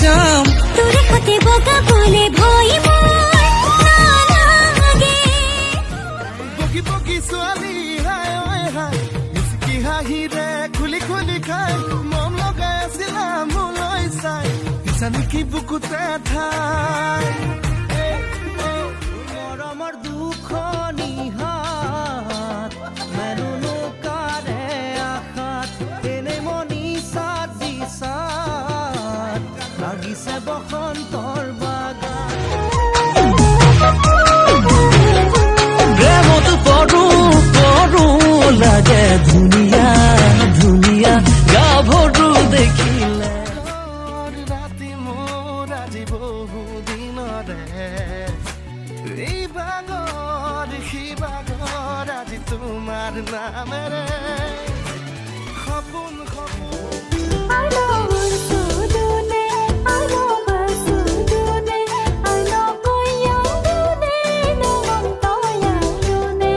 যাম তোৰ সতে বগাবলে ভয় মোৰ নালাগে বগি বগি ছোৱালী হাই ঐ হাই মিচকি হাঁহিৰে খুলি খুলি খাই মন লগাই আছিলা মোলৈ চাই পিছা নেকি বুকুতে ঠাই মৰমৰ দুখনি হাত মেনুনো কাৰে আশাত এনে মনি চাত দিছাত লাগিছে বসন্তৰ বাগান প্ৰেমত পৰো পৰো লাগে ধুনীয়া ধুনীয়া গাভৰু দেখিলে ৰাতি মোৰ আজি বহু দিনৰে এই বাগৰ সি বাগৰ আজি তোমাৰ নামেৰে সপোন সপোন I love her so dune I love her so dune I love her young dune no one to young dune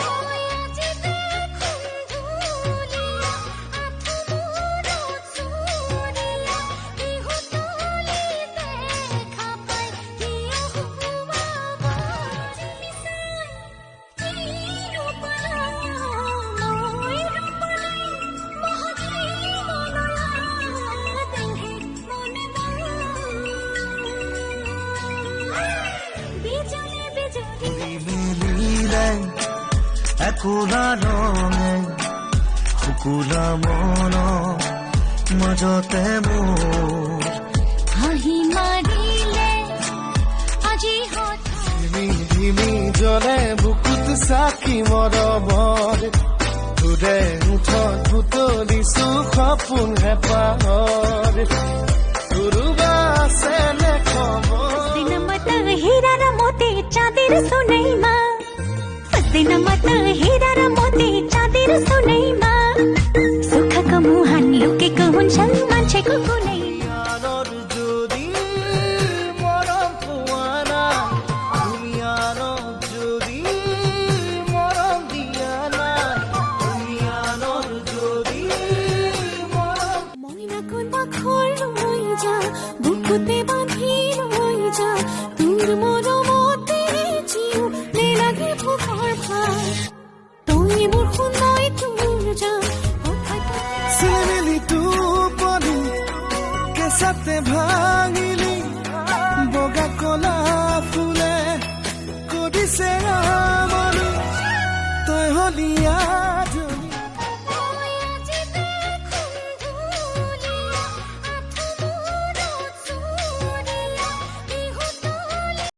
Oya jite khunduliya athumuro churiya ihutulite khapai kiya huwa misai chiru palaya moi rupalai mohaki monaya dehe mone bijole bijole মিলিলে একোলা ৰঙে শুকুলা মন মাজতে মোৰ হাঁহি মাৰিলে আজি হঠাৎ ধিমি ধিমি জ্বলে বুকুত চাকি মৰমৰ তোৰে মুঠত বুটলিছো সপোন হেঁপাহৰ তোৰোবা আছে নে খবৰ दिन मत हीरा र मोती चाँदीर सुनैमा दिन मत हीरा र मोती चाँदीर सुनैमा सुखको मुहान लुकेको हुन्छन् मान्छेको कुनै दुनियार যদি মৰম পোৱা নাই দুনিয়াৰ যদি মৰম দিয়া নাই দুনিয়াৰ যদি মৰম মইনা কোনবা ঘৰ লৈ যা বুকুতে বান্ধি লৈ যা তোৰ মৰমতে জিও নেলাগে ভোকৰ ভাৰ তই মোৰ সোণাই তোৰ যা চেমেলি টোপনি কেঁচাতে ভাঙিলি বগা কলা ফুলে কৰিছে আমনি তই হলি আধুনি